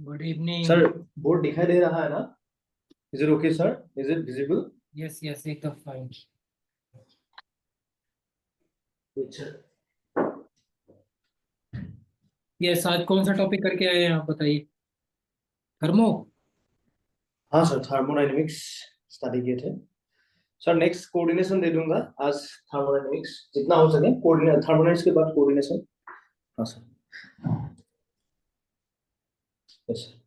Good evening. Sir board दिखाई दे रहा है ना? Is it okay, sir? Is it visible? Yes, yes, एकदम fine. Yes, आज कौन सा टॉपिक करके आए हैं आप बताइए? थर्मो? हाँ सर, थर्मोडायनेमिक्स स्टडी किए थे सर. नेक्स्ट कोऑर्डिनेशन दे दूंगा आज. थर्मोडायनेमिक्स जितना हो सके कोऑर्डिनेट, थर्मोडायनेमिक्स के बाद कोऑर्डिनेशन. हाँ sir. Yes sir.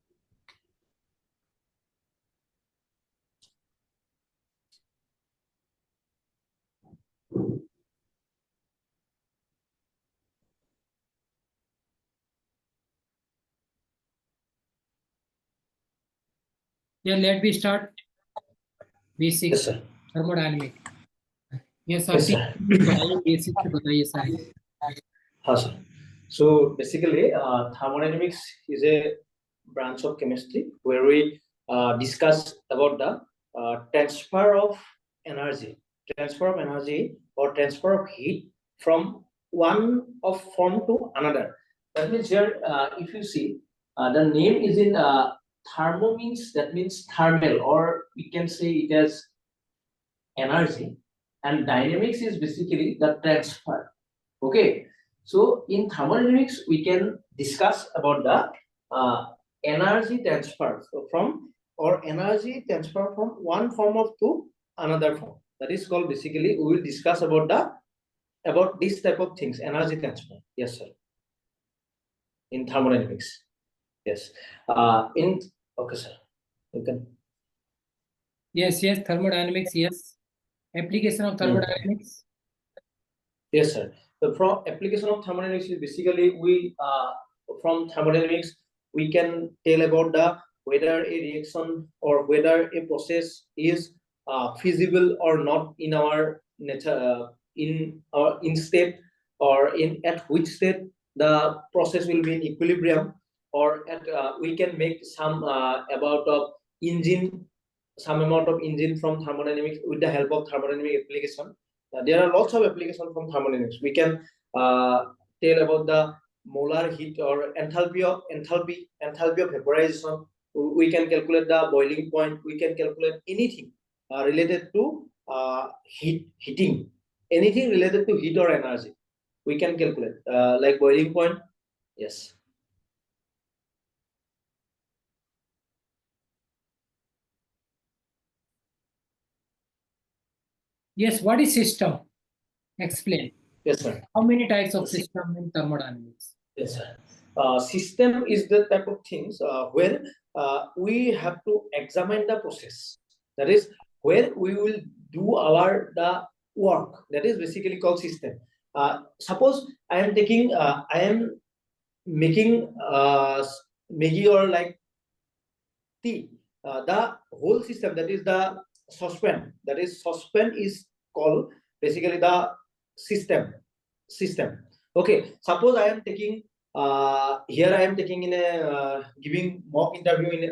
Yeah, let me start. Basic yes sir. thermodynamic. Yes, yes आप सर. बताइए, बेसिक से बताइए सारे. हाँ sir. So basically, thermodynamics is a branch of chemistry where we discuss about the transfer of energy, or transfer of heat from one of form to another. That means here, if you see, the name is in thermo means, that means thermal, or we can say it as energy, and dynamics is basically the transfer. Okay. So in thermodynamics, we can discuss about the energy transfer from one form of to another form. That is called, basically we will discuss about this type of things, energy transfer. Yes, sir. In thermodynamics. Yes. Okay, sir. You can. Yes, yes, thermodynamics. Yes. Application of thermodynamics. Yes, sir. The application of thermodynamics is basically from thermodynamics we can tell about whether a reaction or whether a process is feasible or not in our nature, in state, or at which state the process will be in equilibrium, or we can make some amount of engine from thermodynamics with the help of thermodynamic application. There are lots of applications from thermodynamics. We can tell about the molar heat or enthalpy of vaporization. We can calculate the boiling point. We can calculate anything related to heating. Anything related to heat or energy, we can calculate, like boiling point. Yes. Yes, what is system? Explain. Yes, sir. How many types of system in thermodynamics? Yes, sir. System is the type of things where we have to examine the process. That is where we will do the work. That is basically called system. Suppose I am making Maggi or like tea. The whole system, that is the saucepan. That is saucepan is called basically the system. Okay. Suppose I am taking here I am taking in a giving mock interview in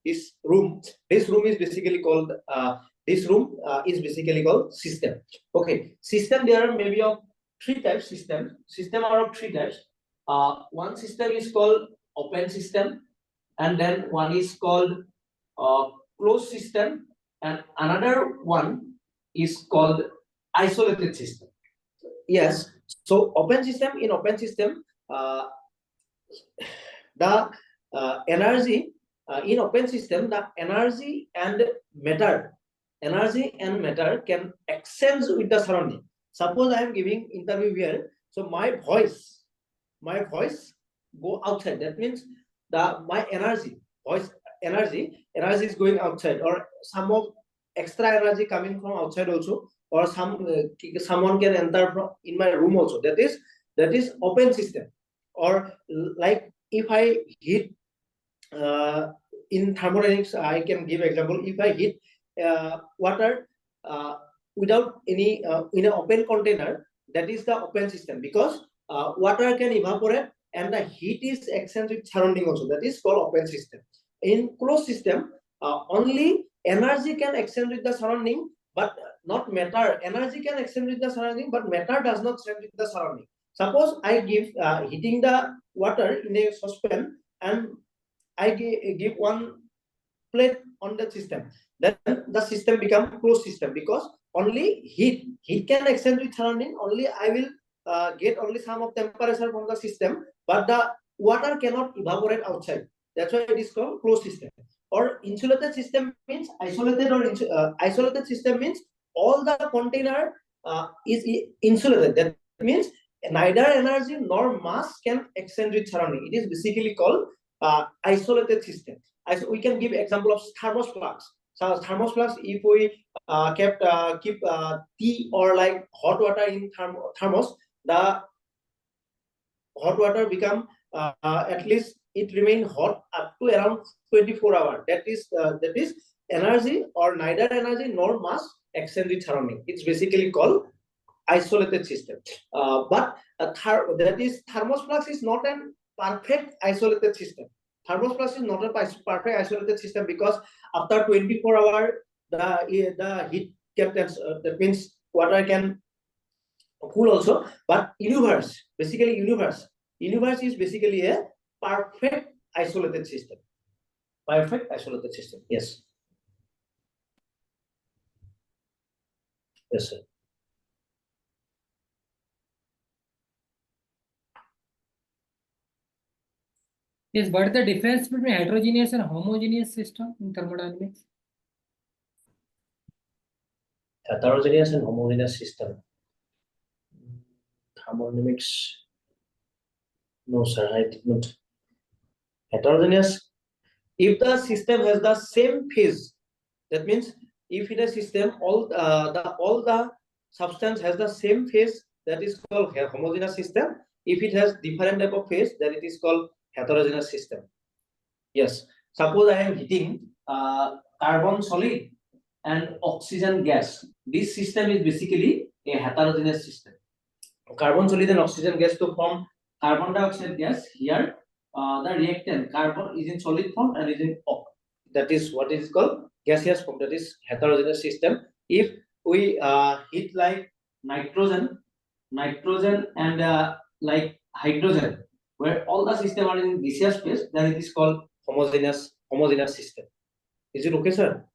this room. This room is basically called system. Okay. System, there are maybe of three types. System are of three types. One system is called open system, and then one is called closed system, and another one is called isolated system. Yes. So open system, the energy in open system, the energy and matter can exchange with the surrounding. Suppose I am giving interview here, so my voice go outside. That means my voice energy is going outside, or some of extra energy coming from outside also, or someone can enter in my room also. That is open system. Or like if I heat in thermodynamics, I can give example. If I heat water without any in an open container, that is the open system, because water can evaporate and the heat is exchanged with surrounding also. That is called open system. In closed system, only energy can exchange with the surrounding, but not matter. Energy can exchange with the surrounding, but matter does not exchange with the surrounding. Suppose I give heating the water in a saucepan, and I give one plate on the system, then the system become closed system, because only heat can exchange with surrounding. Only I will get only some of temperature from the system, but the water cannot evaporate outside. That's why it is called closed system. Or insulated system means isolated, or isolated system means all the container is insulated. That means neither energy nor mass can exchange with surrounding. It is basically called isolated system. We can give example of thermos flask. So thermos flask, if we keep tea or like hot water in thermos, the hot water become at least it remain hot up to around 24 hours. That is energy or neither energy nor mass exchange with surrounding. It's basically called isolated system. But that is thermos flask is not a perfect isolated system. Thermos flask is not a perfect isolated system, because after 24 hours the heat can that means water can cool also. But universe is basically a perfect isolated system. Perfect isolated system. Yes. Yes, sir. Yes, what is the difference between heterogeneous and homogeneous system in thermodynamics? Heterogeneous and homogeneous system. Thermodynamics. No, sir, I did not. Heterogeneous. If the system has the same phase, that means if in a system all the substance has the same phase, that is called homogeneous system. If it has different type of phase, then it is called heterogeneous system. Yes. Suppose I am heating carbon solid and oxygen gas. This system is basically a heterogeneous system. Carbon solid and oxygen gas to form carbon dioxide gas. Here, the reactant carbon is in solid form and is in that is what is called gaseous form. That is heterogeneous system. If we heat like nitrogen and like hydrogen, where all the system are in gaseous phase, then it is called homogeneous system. Is it okay, sir?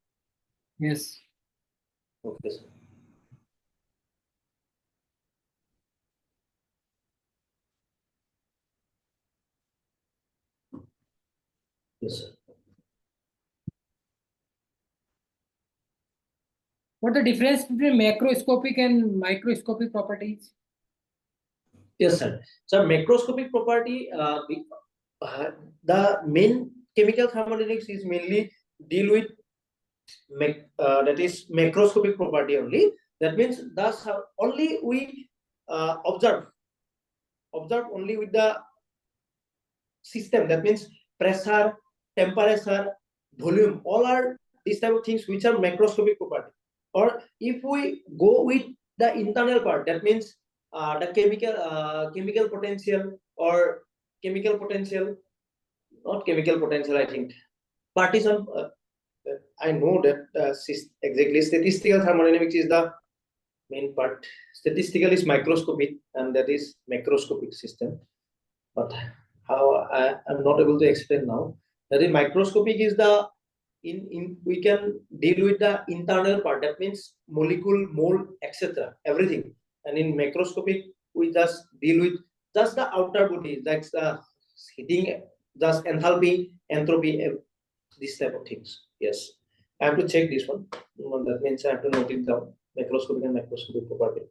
Yes. Okay, sir. Yes, sir. What is the difference between macroscopic and microscopic properties? Yes, sir. So macroscopic property, the main chemical thermodynamics is mainly deal with that is macroscopic property only. That means thus only we observe only with the system. That means pressure, temperature, volume, all are these type of things which are macroscopic property. Or if we go with the internal part, that means the chemical potential or chemical potential, not chemical potential, I think partition. I know that exactly statistical thermodynamics is the main part. Statistical is microscopic and that is macroscopic system. But how I'm not able to explain now. That is microscopic is the we can deal with the internal part. That means molecule, mole, etc. Everything. And in macroscopic we just deal with just the outer body, like heating, just enthalpy, entropy, this type of things. Yes. I have to check this one. That means I have to note it down. Macroscopic and microscopic property.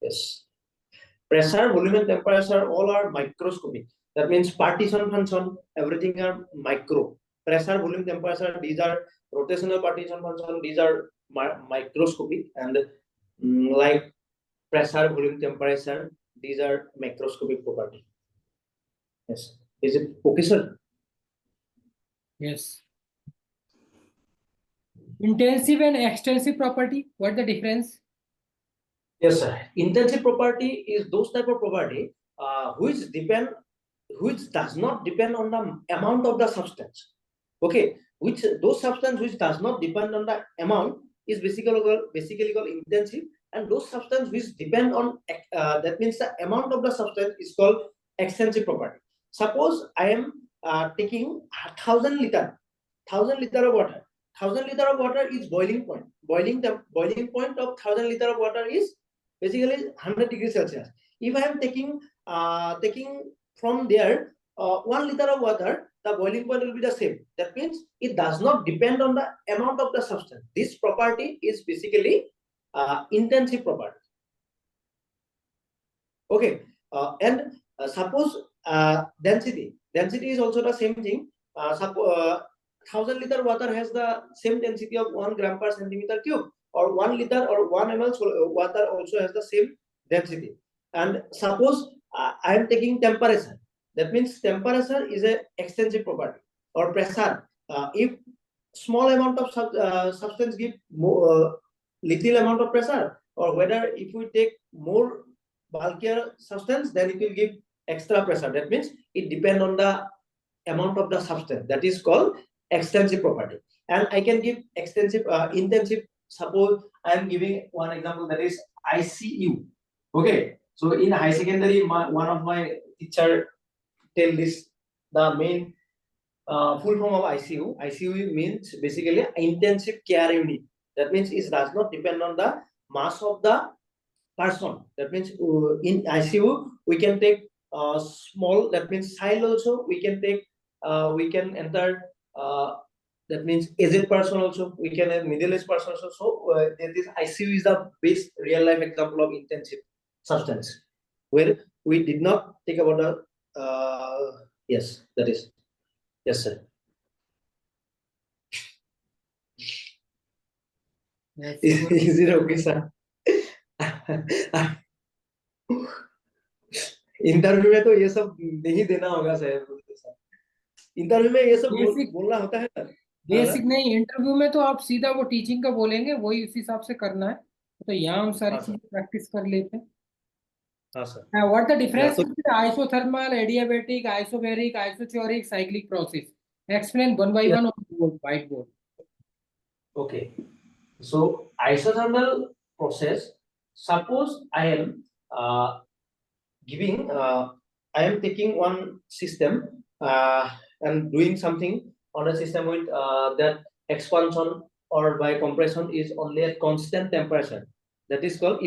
Yes. Pressure, volume, and temperature all are microscopic. That means partition function, everything are micro. Pressure, volume, temperature, these are rotational partition function, these are microscopic, and like pressure, volume, temperature, these are macroscopic property. Yes. Is it okay, sir? Yes. Intensive and extensive property, what is the difference? Yes, sir. Intensive property is those type of property which does not depend on the amount of the substance. Okay, which those substance which does not depend on the amount is basically called intensive, and those substance which depend on that means the amount of the substance is called extensive property. Suppose I am taking 1,000 liter of water. 1,000 liter of water is boiling point. Boiling point of 1,000 liter of water is basically 100 degrees Celsius. If I am taking from there 1 liter of water, the boiling point will be the same. That means it does not depend on the amount of the substance. This property is basically intensive property. Okay, and suppose density is also the same thing. Suppose 1,000 liter water has the same density of 1 gram per centimeter cube, or 1 liter or 1 ml water also has the same density. And suppose I am taking temperature. That means temperature is a extensive property, or pressure. If small amount of substance give more, little amount of pressure, or whether if we take more bulkier substance, then it will give extra pressure. That means it depends on the amount of the substance. That is called extensive property. And I can give extensive, intensive. Suppose I am giving one example, that is ICU. Okay, so in high secondary, one of my teacher tell this, the main full form of ICU. ICU means basically intensive care unit. That means it does not depend on the mass of the person. That means in ICU we can take small, that means child also we can take, we can enter, that means aged person also, we can have middle-aged person also. So this ICU is the best real life example of intensive substance, where we did not think about the yes, that is, yes sir. Yes, Is it okay sir? Interview में तो ये सब नहीं देना होगा sir. Interview में ये सब बोलना होता है सर. बेसिक नहीं, इंटरव्यू में तो आप सीधा वो टीचिंग का बोलेंगे, वही उस हिसाब से करना है. तो यहाँ हम सारी चीजें प्रैक्टिस कर लेते हैं. हाँ sir. What the difference between isothermal, adiabatic, isobaric, isochoric, cyclic process? Explain one by one on the whiteboard. Okay. So isothermal process. Suppose I am I am taking one system and doing something on a system with that expansion or by compression is only at constant temperature. That is called,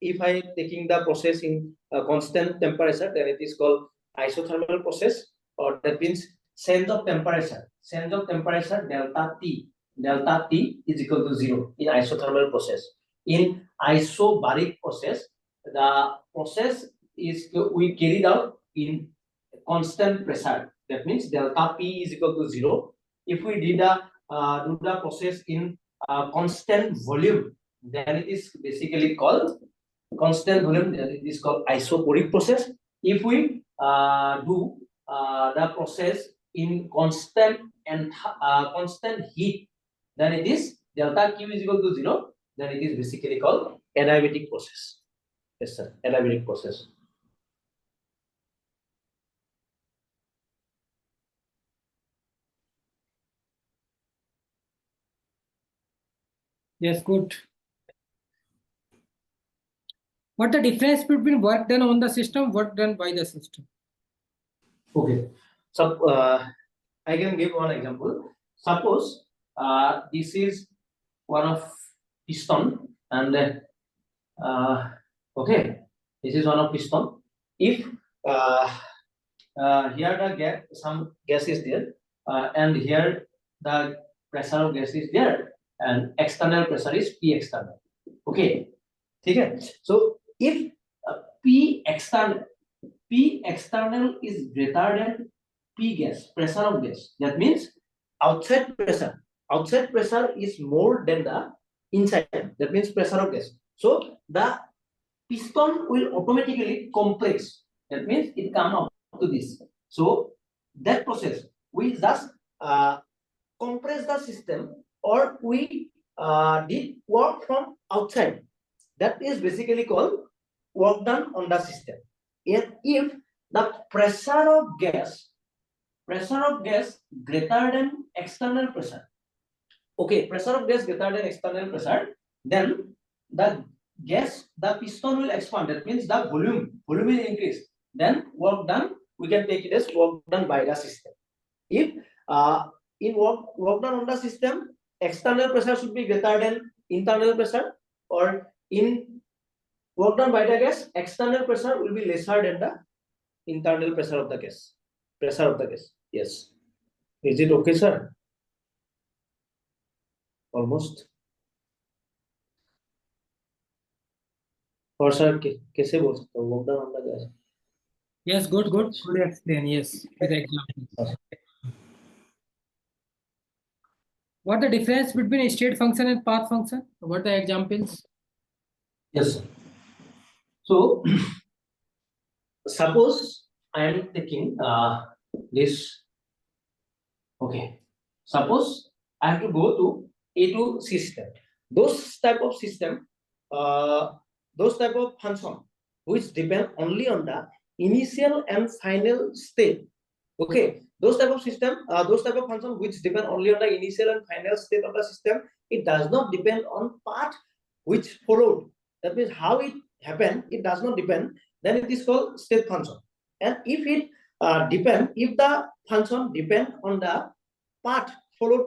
if I taking the process in constant temperature, then it is called isothermal process, or that means change of temperature. Change of temperature delta T is equal to 0 in isothermal process. In isobaric process, the process is we carried out in constant pressure. That means delta P is equal to 0. If we did do the process in constant volume, then it is basically called constant volume. Then it is called isobaric process. If we do the process in constant and constant heat, then it is delta Q is equal to 0. Then it is basically called adiabatic process. Yes, sir. Adiabatic process. Yes, good. What the difference between work done on the system, work done by the system? Okay. So I can give one example. Suppose this is one of piston, and okay, this is one of piston. If here the some gas is there, and here the pressure of gas is there, and external pressure is P external. Okay, okay. So if P external is greater than P gas, pressure of gas, that means outside pressure is more than the inside, that means pressure of gas. So the piston will automatically compress, that means it come up to this. So that process we just compress the system, or we did work from outside. That is basically called work done on the system. If the pressure of gas greater than external pressure, okay, pressure of gas greater than external pressure, then the piston will expand. That means the volume will increase. Then work done, we can take it as work done by the system. If in work done on the system, external pressure should be greater than internal pressure, or in work done by the gas, external pressure will be lesser than the internal pressure of the gas. Yes. Is it okay, sir? Almost. और sir कैसे बोल सकते हो work done on the gas? Yes, good explain. Yes, with examples. What the difference between state function and path function? What the examples? Yes, sir. So suppose I am taking this. Okay. Suppose I have to go to A to system. Those type of system, those type of function which depend only on the initial and final state. Okay, those type of system, those type of function which depend only on the initial and final state of the system. It does not depend on path which followed. That means how it happened. It does not depend. Then it is called state function. And if it if the function depend on the path followed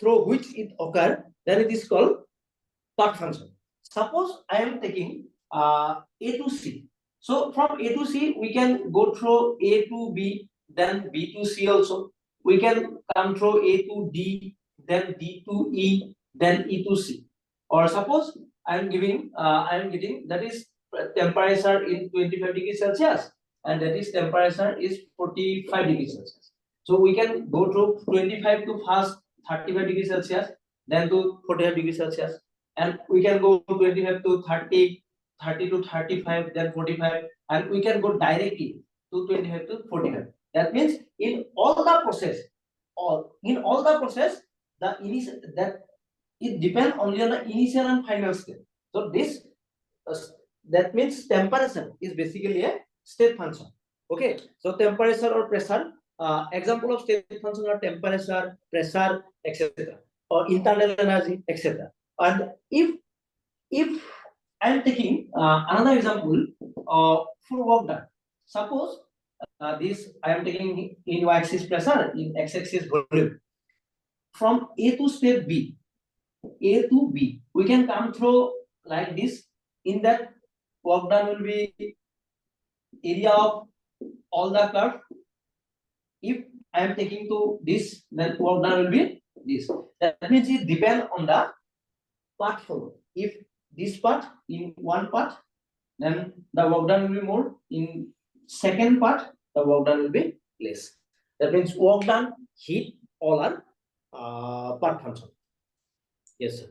through which it occurred, then it is called path function. Suppose I am taking A to C. So from A to C, we can go through A to B, then B to C also. We can come through A to D, then D to E, then E to C. Or suppose I am getting that is temperature in 25 degrees Celsius, and that is temperature is 45 degrees Celsius. So we can go through 25 to first 35 degrees Celsius, then to 45 degrees Celsius, and we can go 25 to 30, 30 to 35, then 45, and we can go directly to 25 to 45. That means in all the process, the initial that it depends only on the initial and final state. So this that means temperature is basically a state function. Okay, so temperature or pressure, example of state function are temperature, pressure, etc., or internal energy, etc. And if I am taking another example for work done, suppose this I am taking in y-axis pressure, in x-axis volume. From A to state B, we can come through like this. In that, work done will be area of all the curve. If I am taking to this, then work done will be this. That means it depends on the path followed. If this part in one part, then the work done will be more. In second part, the work done will be less. That means work done, heat, all are path function. Yes, sir.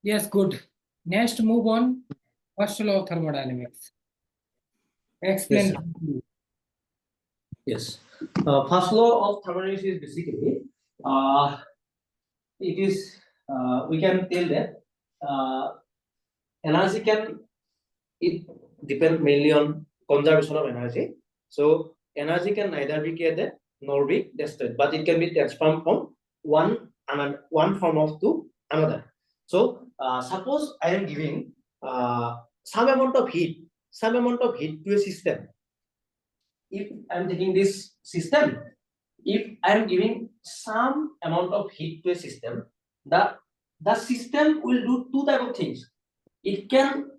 Yes, good. Next, move on. First law of thermodynamics. Explain. Yes. First law of thermodynamics is basically it is we can tell that energy it depends mainly on conservation of energy. So energy can neither be created nor be destroyed, but it can be transformed from one form of to another. So suppose I am giving some amount of heat to a system. If I am taking this system, if I am giving some amount of heat to a system, the system will do two type of things. It can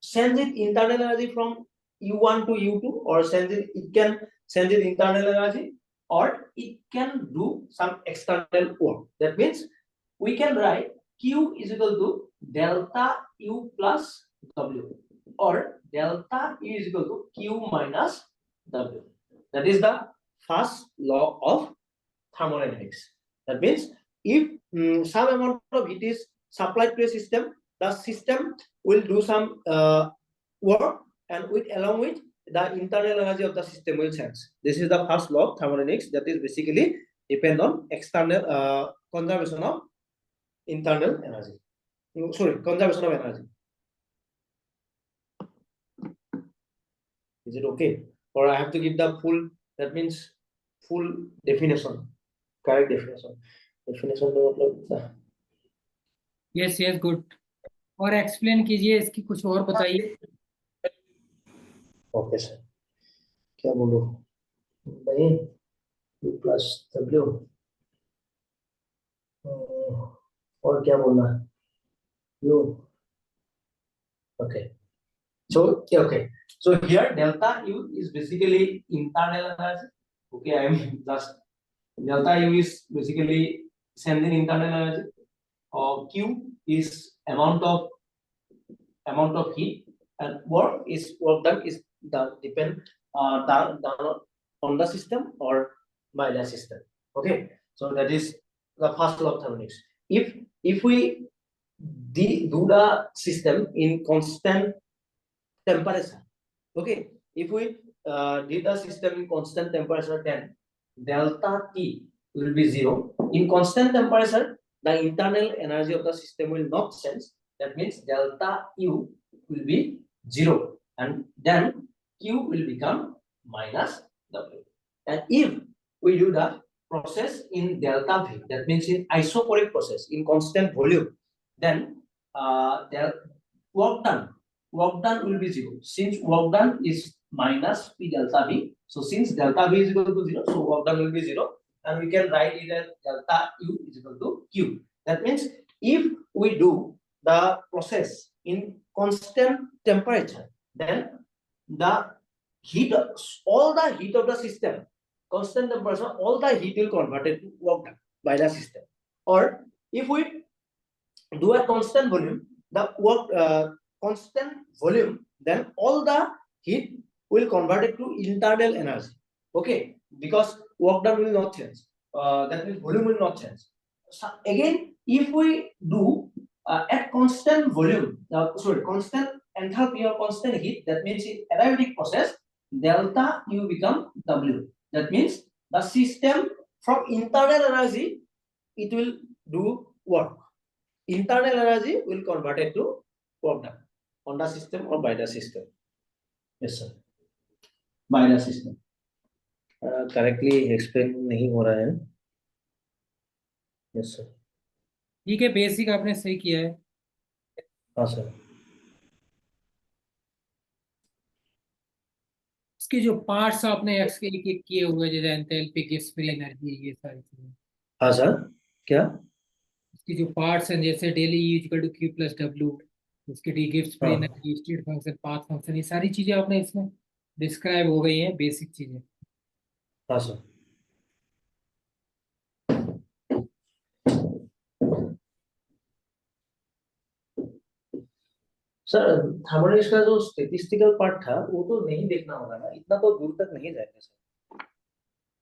send it internal energy from U1 to U2, or it can send it internal energy, or it can do some external work. That means we can write Q is equal to delta U plus W, or delta U is equal to Q minus W. That is the first law of thermodynamics. That means if some amount of heat is supplied to a system, the system will do some work, and along with the internal energy of the system will change. This is the first law of thermodynamics, that is basically depend on external conservation of internal energy. Conservation of energy. Is it okay? Or I have to give the full, that means full definition, correct definition. Definition तो मतलब yes yes good. और explain कीजिए इसकी, कुछ और बताइए। Okay sir, क्या बोलूं भाई, U प्लस W और क्या बोलना U, okay. So okay, so here delta U is basically internal energy. Okay, I am just delta U is basically sending internal energy. Q is amount of heat, and work done is done depend done on the system or by the system. Okay, so that is the first law of thermodynamics. If we do the system in constant temperature, okay, if we did the system in constant temperature, then delta T will be 0. In constant temperature, the internal energy of the system will not change. That means delta U will be 0, and then Q will become minus W. And if we do the process in delta V, that means in isoporic process in constant volume, then the work done will be 0. Since work done is minus P delta V, so since delta V is equal to 0, so work done will be 0, and we can write it as delta U is equal to Q. That means if we do the process in constant temperature, then the heat, all the heat of the system, constant temperature, all the heat will convert it to work done by the system. Or if we do a constant volume, the work constant volume, then all the heat will convert it to internal energy. Okay, because work done will not change. That means volume will not change. So again, if we do at constant volume, constant enthalpy or constant heat, that means in adiabatic process, delta U become W. That means the system from internal energy, it will do work. Internal energy will convert it to work done on the system or by the system. Yes sir, by the system. Correctly explain नहीं हो रहा है. Yes sir. ठीक है, basic आपने सही किया है। हाँ सर. इसके जो पार्ट्स आपने एक्स के एक किए हुए, जैसे एंथैल्पी, गैस फ्री एनर्जी, ये सारी चीजें। हाँ सर, क्या? इसकी जो पार्ट्स हैं, जैसे delta E equal to Q plus W, उसके D gives free energy, state function, path function, ये सारी चीजें आपने इसमें डिस्क्राइब हो गई हैं, बेसिक चीजें। हाँ सर. सर थर्मोडायनामिक्स का जो स्टैटिस्टिकल पार्ट था वो तो नहीं देखना होगा ना, इतना तो दूर तक नहीं जाएगा सर.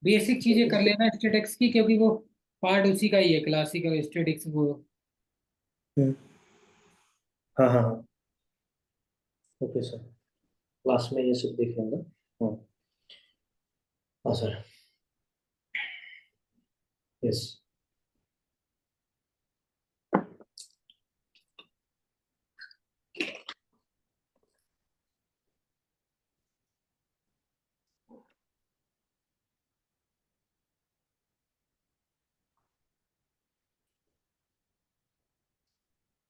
बेसिक चीजें कर लेना स्टैटिक्स की, क्योंकि वो पार्ट उसी का ही है, क्लासिकल स्टैटिक्स वो। हाँ हाँ हाँ, ओके सर, क्लास में ये सब देख लेंगे. हाँ सर. यस.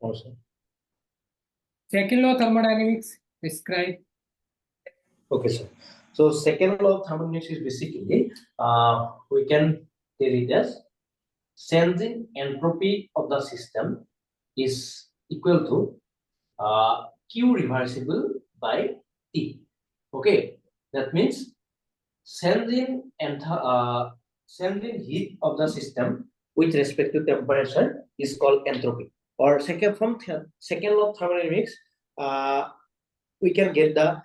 और sir. Second law thermodynamics describe. Okay, sir. So second law of thermodynamics is basically we can tell it as changing entropy of the system is equal to Q reversible by T. Okay, that means changing heat of the system with respect to temperature is called entropy. Or second law of thermodynamics, we can get the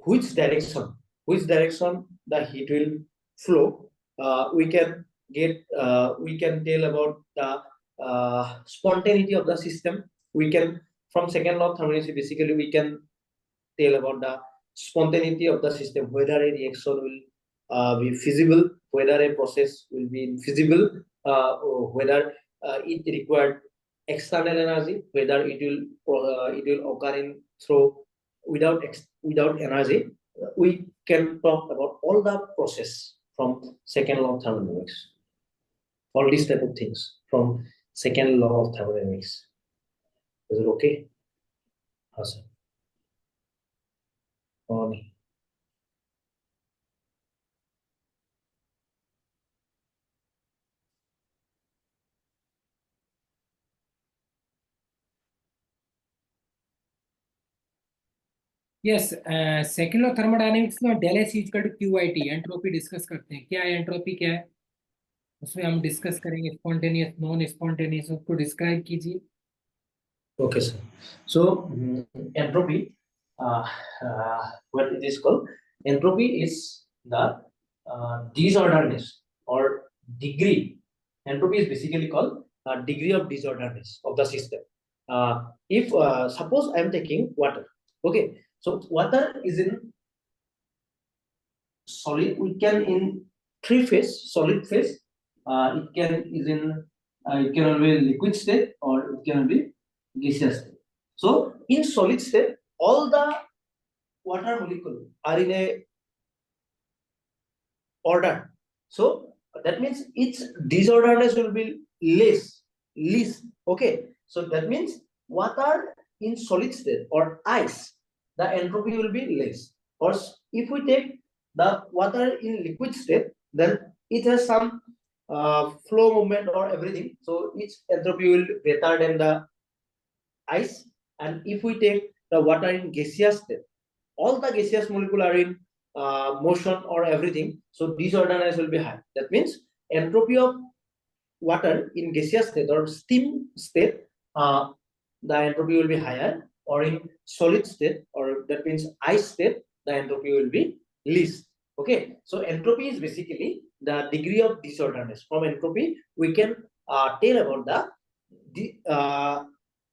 which direction the heat will flow. We can tell about the spontaneity of the system. We can, from second law of thermodynamics, basically we can tell about the spontaneity of the system, whether a reaction will be feasible, whether a process will be feasible, or whether it required external energy, whether it will occur in through without energy. We can talk about all the process from second law of thermodynamics. All these type of things from second law of thermodynamics. Is it okay? Awesome. On. Yes, second law thermodynamics में del S equal to QIT entropy discuss करते हैं। क्या है entropy, क्या है उसमें हम discuss करेंगे। स्पॉन्टेनियस, नॉन स्पॉन्टेनियस, उसको डिस्क्राइब कीजिए। Okay, sir. So entropy, what it is called? Entropy is the disorderness or degree. Entropy is basically called degree of disorderness of the system. If suppose I am taking water, okay, so water is in solid. We can in three phase, solid phase. It can be liquid state or it can be gaseous state. So in solid state, all the water molecules are in a order. So that means its disorderness will be least. Okay, so that means water in solid state or ice, the entropy will be less. Or if we take the water in liquid state, then it has some flow movement or everything, so its entropy will be better than the ice. And if we take the water in gaseous state, all the gaseous molecules are in motion or everything, so disorderness will be high. That means entropy of water in gaseous state or steam state, the entropy will be higher, or in solid state, or that means ice state, the entropy will be least. Okay, so entropy is basically the degree of disorderness. From entropy we can tell about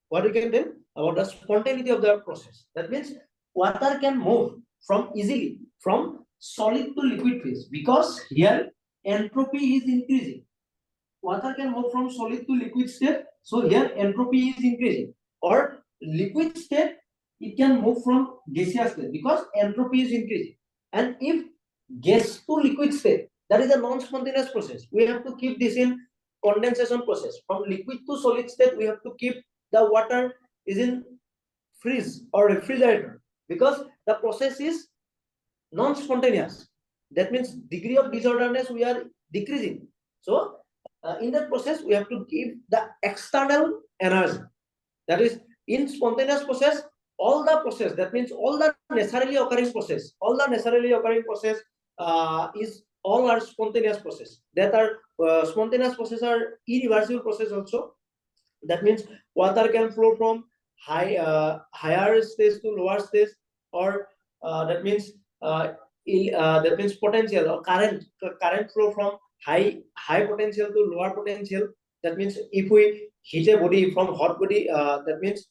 what we can tell about the spontaneity of the process. That means water can move from easily from solid to liquid phase, because here entropy is increasing. Water can move from solid to liquid state, so here entropy is increasing. Or liquid state, it can move from gaseous state because entropy is increasing. And if gas to liquid state, that is a non-spontaneous process. We have to keep this in condensation process. From liquid to solid state, we have to keep the water is in freeze or refrigerator, because the process is non-spontaneous. That means degree of disorderness we are decreasing. So in that process we have to give the external energy. That is, in spontaneous process, all the process, that means all the naturally occurring process, is all are spontaneous process. That are spontaneous process are irreversible process also. That means water can flow from higher stage to lower stage, or that means potential or current flow from high potential to lower potential. That means if we heat a body from hot body, that means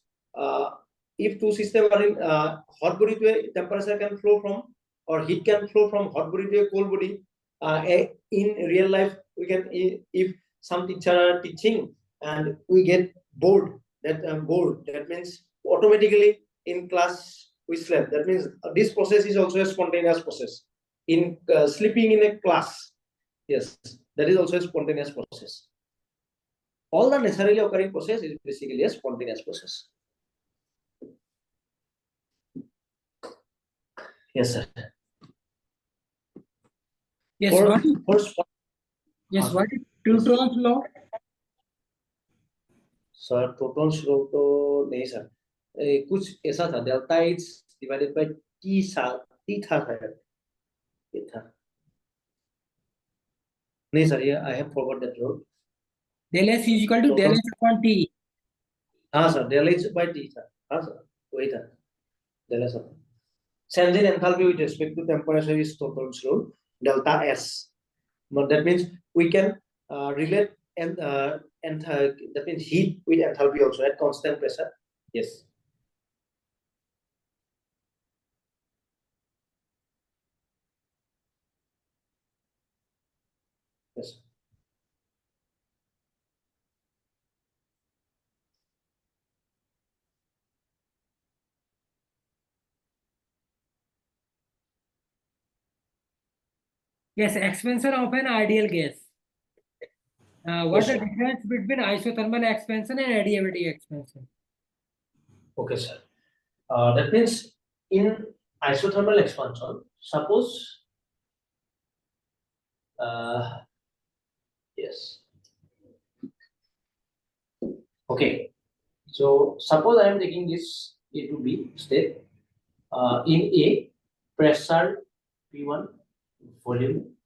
if two systems are in hot body to a temperature can flow from, or heat can flow from hot body to a cold body. In real life, we can, if some teacher are teaching and we get bored, that means automatically in class we slept. That means this process is also a spontaneous process. In sleeping in a class, yes, that is also a spontaneous process. All the naturally occurring process is basically a spontaneous process. Yes, sir. Yes, what is Newton's law? Sir protons लो तो नहीं sir, कुछ ऐसा था, delta is divided by T था शायद, ये था नहीं सर, ये I have forgot that rule. Del S is equal to del H upon T. हाँ sir, del H by T था, हाँ सर वही था, del H upon change in enthalpy with respect to temperature is Newton's rule, delta S. But that means we can relate that means heat with enthalpy also at constant pressure. Yes. Yes. Yes, expansion of an ideal gas. What's Yes, the sir. difference between isothermal expansion and adiabatic expansion? Okay, sir. That means in isothermal expansion, suppose yes. Okay. So suppose I am taking this A to B state. In A, pressure P1, volume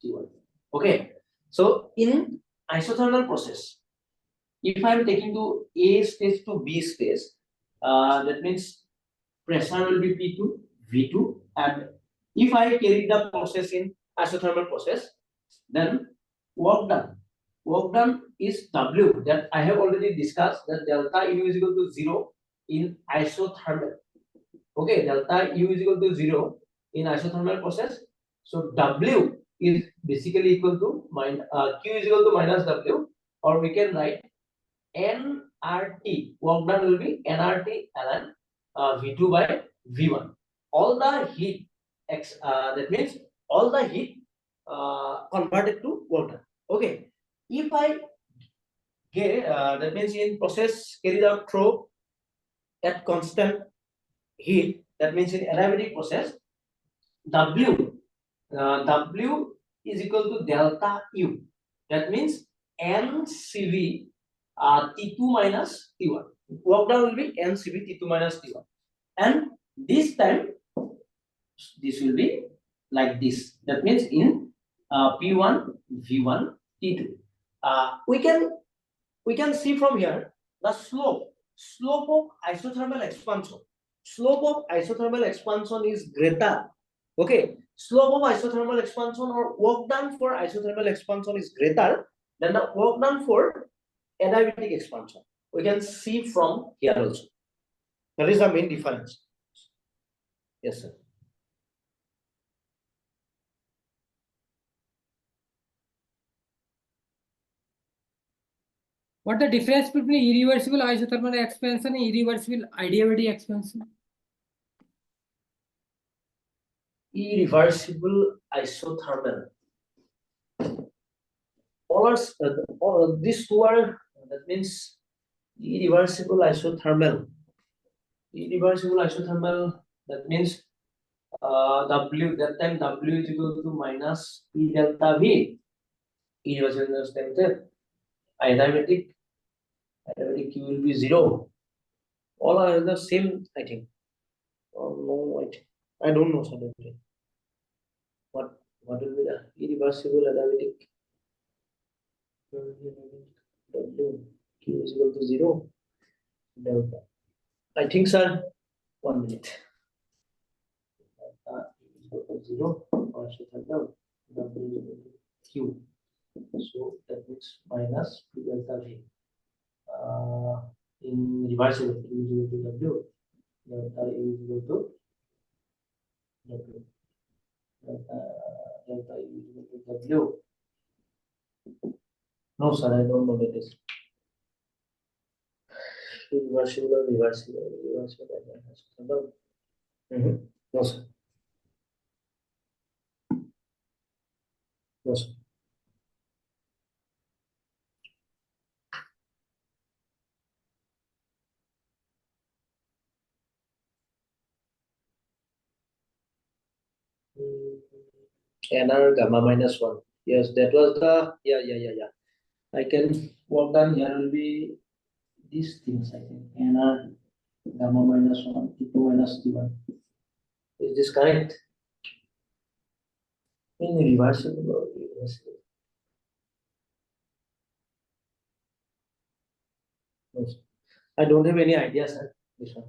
T1. Okay. So in isothermal process, if I am taking to A stage to B stage, that means pressure will be P2, V2, and if I carry the process in isothermal process, then work done is W, that I have already discussed, that delta U is equal to 0 in isothermal. Okay, delta U is equal to 0 in isothermal process. So W is basically equal to Q is equal to minus W, or we can write nRT. Work done will be nRT ln V2 by V1. All the heat that means all the heat converted to work done. Okay, if I get that means in process carried out through at constant heat, that means in adiabatic process, W is equal to delta U. That means NCV T2 minus T1. Work done will be NCV T2 minus T1. And this time, this will be like this. That means in P1, V1, T2. We can see from here the slope of isothermal expansion. Slope of isothermal expansion is greater. Okay, slope of isothermal expansion or work done for isothermal expansion is greater than the work done for adiabatic expansion. We can see from here also. That is the main difference. Yes, sir. What the difference between irreversible isothermal expansion and irreversible adiabatic expansion? Irreversible isothermal. All these two are, that means irreversible isothermal. Irreversible isothermal, that means W, that time W is equal to minus P delta V. Irreversible expansion. Adiabatic Q will be 0. All are the same, I think. Oh, no, I don't know suddenly. What will be the irreversible adiabatic? W Q is equal to 0. Delta. I think, sir. 1 minute. Delta is equal to 0. Or should I know? W is equal to Q. So that means minus P delta V. In reversible, Q is equal to W. Delta is equal to W. Delta is equal to W. No, sir, I don't know that is. Reversible. No, sir. No, sir. NR gamma minus 1. Yes, that was the yeah. I can work done. Here will be these things, I think. NR gamma minus 1, T2 minus T1. Is this correct? In reversible or irreversible? No, sir. I don't have any idea, sir. This one.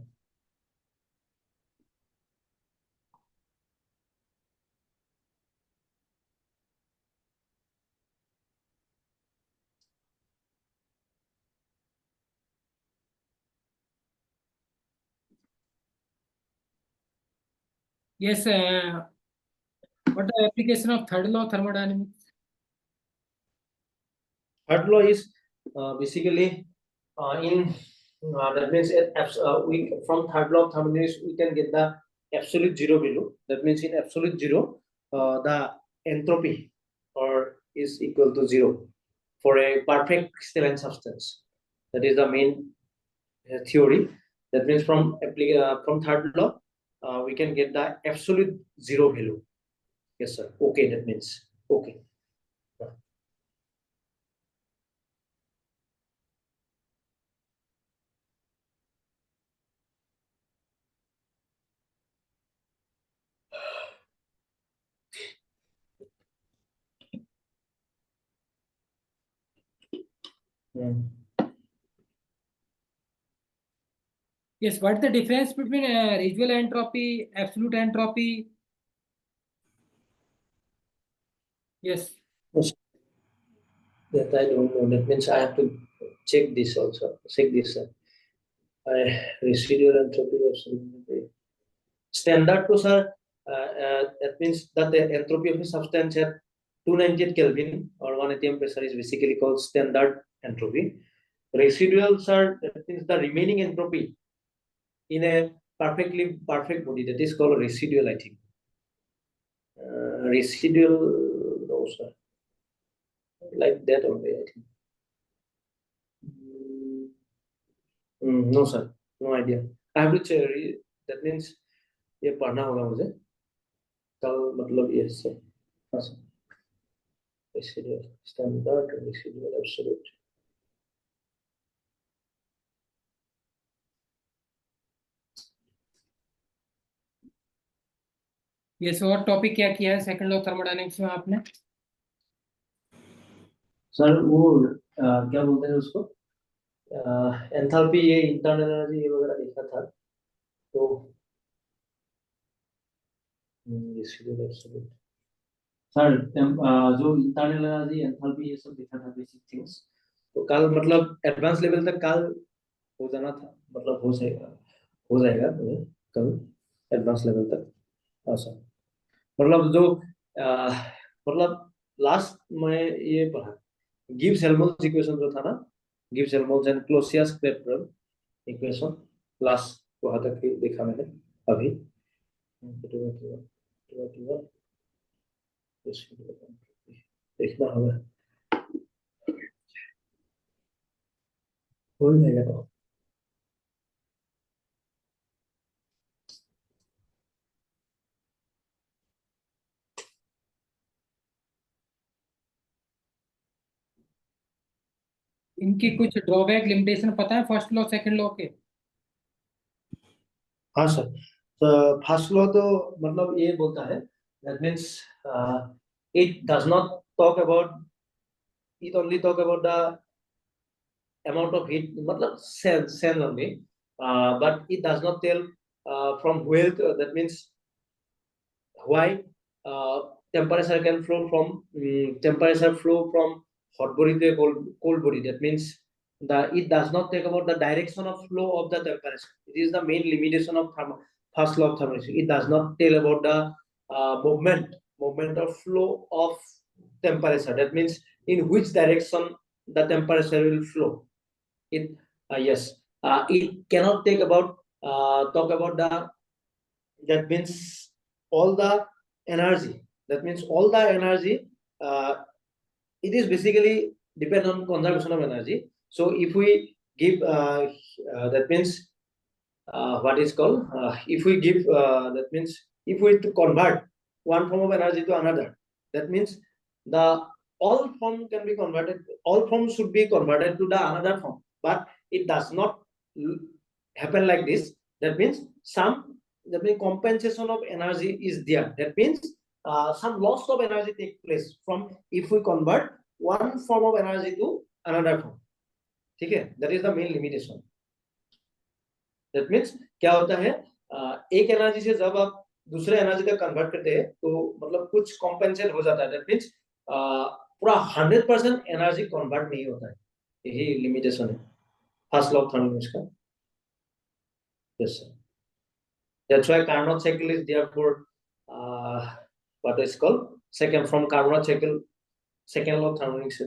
Yes, what the application of third law of thermodynamics? Third law is basically in that means we from third law of thermodynamics we can get the absolute zero value. That means in absolute zero, the entropy or is equal to 0 for a perfect crystalline substance. That is the main theory. That means from third law, we can get the absolute 0 value. Yes, sir. Okay, that means okay. Yes, what's the difference between residual entropy, absolute entropy? Yes. That I don't know. That means I have to check this also. Check this. Residual entropy, absolute. Standard to sir, that means that the entropy of a substance at 298 Kelvin or 1 atm pressure is basically called standard entropy. Residuals are, that means the remaining entropy in a perfect body, that is called residual, I think. Residual, no sir, like that only, I think. No sir, no idea. I have to check. That means ये पढ़ना होगा मुझे कल, मतलब ये से residual standard, residual absolute. Yes, और topic क्या किया है सेकंड लॉ थर्मोडायनेमिक्स में आपने? सर वो क्या बोलते हैं उसको, एंथैल्पी, ये इंटरनल एनर्जी ये वगैरह लिखा था तो residual absolute. सर जो इंटरनल एनर्जी एंथैल्पी ये सब लिखा था बेसिक थिंग्स, तो कल मतलब एडवांस लेवल तक कल हो जाना था, मतलब हो जाएगा कल एडवांस लेवल तक। हाँ सर, मतलब जो मतलब लास्ट में ये पढ़ा गिब्स हेल्महोल्ट्ज इक्वेशन जो था ना, Gibbs Helmholtz and Clausius Clapeyron equation, last वहां तक देखा मैंने अभी। देखना होगा, हो जाएगा तो। इनकी कुछ ड्रॉबैक लिमिटेशन पता है फर्स्ट लॉ सेकंड लॉ के? हाँ सर, तो फर्स्ट लॉ तो मतलब ये बोलता है, that means it does not talk about, it only talk about the amount of heat, मतलब cell only, but it does not tell from where, that means why temperature can flow from hot body to a cold body. That means it does not talk about the direction of flow of the temperature. It is the main limitation of first law of thermodynamics. It does not tell about the movement or flow of temperature. That means in which direction the temperature will flow. It it cannot talk about the, that means all the energy. That means all the energy, it is basically depend on conservation of energy. So if we give that means what is called if we give that means if we to convert one form of energy to another, that means the all form can be converted, all forms should be converted to the another form, but it does not happen like this. That means compensation of energy is there. That means some loss of energy take place from if we convert one form of energy to another form. ठीक है, that is the main limitation. That means क्या होता है, एक energy से जब आप दूसरे एनर्जी तक कन्वर्ट करते हैं तो मतलब कुछ कॉम्पेंसेट हो जाता है। दैट मींस पूरा 100% एनर्जी कन्वर्ट नहीं होता है, यही लिमिटेशन है फर्स्ट लॉ ऑफ थर्मोडायनेमिक्स का। Yes sir, that's why Carnot cycle is there for what is called second from Carnot cycle, second law of thermodynamics.